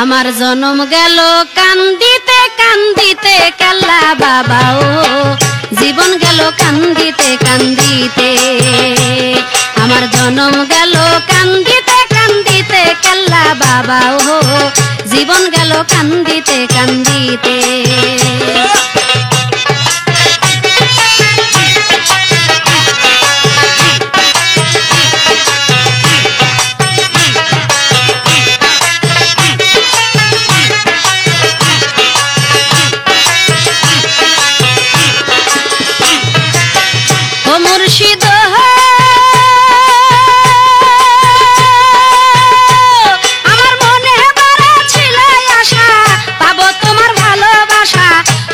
আমার জনম গেল কান্দিতে কান্দিতে কেল্লা বাবা ও জীবন গেল কান্দিতে কান্দিতে আমার জনম গেল কান্দিতে কান্দিতে কেল্লা বাবা ও জীবন গেল কান্দিতে কান্দিতে মুর্শিদ আমার মনে বড় ছিল আশা পাবো তোমার ভালোবাসা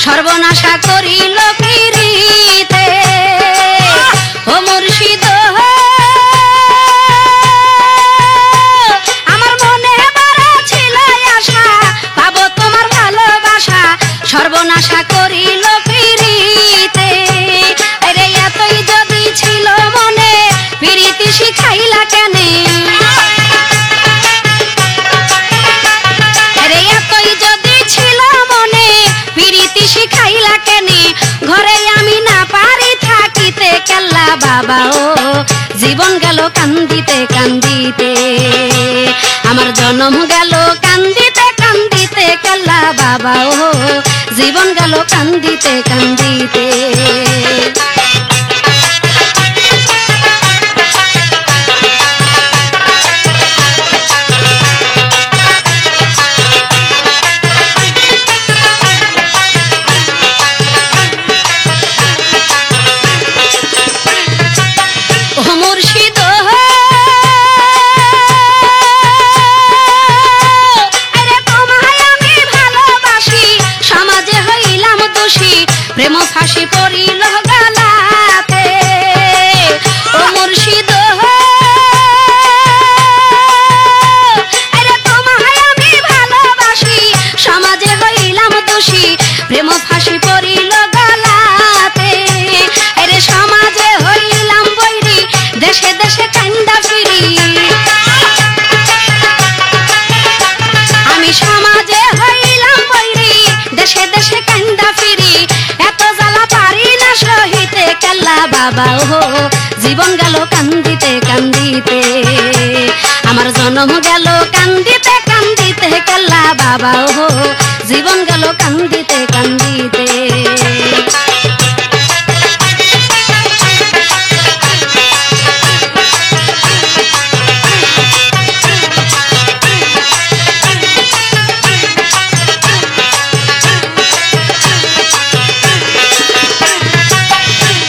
সর্বনাশা করিল পিরিতে ও মুর্শিদ আমার মনে বড় ছিল আশা পাবো তোমার ভালোবাসা সর্বনাশা করিল পিরিতে আরে এতই যদি ছিল মনে পিরিতি শিখাইলা কেনে আরে এতই যদি ছিল মনে পিরিতি শিখাইলা কেনে ঘরে আমি না পারি থাকিতে কেল্লা বাবা ও জীবন গেল কান্দিতে কান্দিতে আমার জন্ম গেল কান্দিতে কান্দিতে কেল্লা বাবা ও জীবন গেল কান্দিতে কান্দিতে মুর্শিদ আরে তোমায় আমি ভালোবাসি সমাজে হইলাম দোষী প্রেম ফাঁসি পড়িল গলাতে ও মুর্শিদ আরে তোমায় আমি ভালোবাসি সমাজে হইলাম দোষী প্রেম ফাঁসি পড়িল গলাতে আরে সমাজে হইলাম বৈরী দেশে দেশে কান্দা ফিরি আমি সমাজে হইলাম বৈরী দেশে দেশে কান্দা ফিরি এত জ্বালা পারি না সহিতে কেল্লা বাবা ও জীবন গেল কান্দিতে কান্দিতে আমার জন্ম গেল কান্দিতে কান্দিতে কেল্লা বাবা ও জীবন গেল কান্দিতে কান্দিতে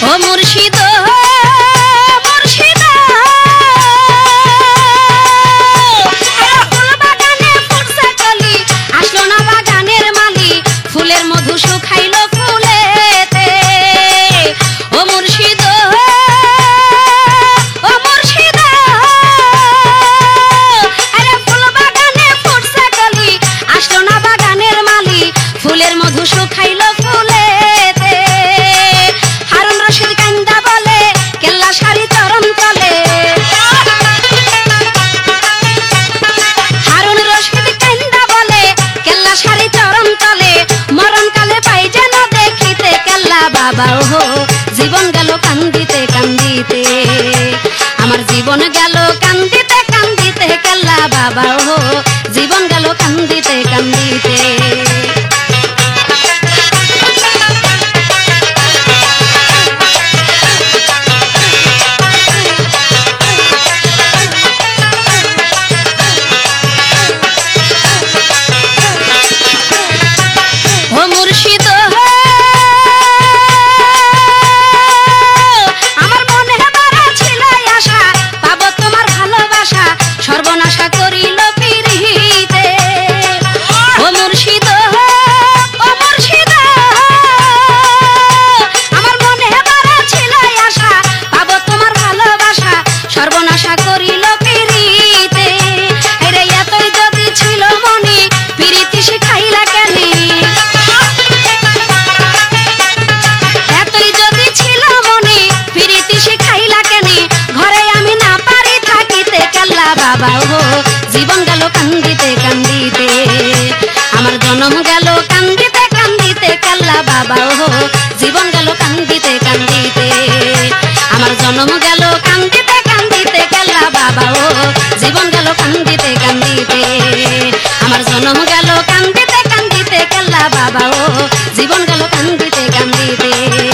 ও মুর্শিদ মুর্শিদ ফুল বাগানে ফুটছে কলি আসলো না বাগানের মালি ফুলের মধু শুকাইলো ফুলেতে ও মুর্শিদ ও মুর্শিদ আরে ফুল বাগানে ফুটছে কলি আসলো না বাগানের মালি ফুলের মধু শুকাইলো ফুলেতে হারুন রশিদ কান্দা বলে কেল্লা শাড়ি চরণ তলে হারুন রশিদ কান্দা বলে কেল্লা শাড়ি চরণ তলে মরণ কালে পাই যেন দেখিতে কেল্লা বাবা ও জীবন গেল কান্দিতে কান্দিতে আমার জীবন গেল কান্দিতে কান্দিতে কেল্লা বাবা ও জীবন গেল কান্দিতে কান্দিতে ও মুর্শিদ আমার মনে বড় ছিল আশা পাবো তোমার ভালোবাসা সর্বনাশা করিল পিরিতে ও মুর্শিদ ও মুর্শিদ আমার মনে বড় ছিল আশা পাবো তোমার ভালোবাসা সর্বনাশা করিল পিরিতে আরে এতই যদি ছিল মনে পিরিতি শিখাইলা কেনে এতই যদি ছিল মনে পিরিতি শিখাইলা কেনে ঘরে আমি না পারি থাকিতে কেল্লা বাবা ও জীবন গেল কান্দিতে কান্দিতে জীবন গেল কান্দিতে কান্দিতে।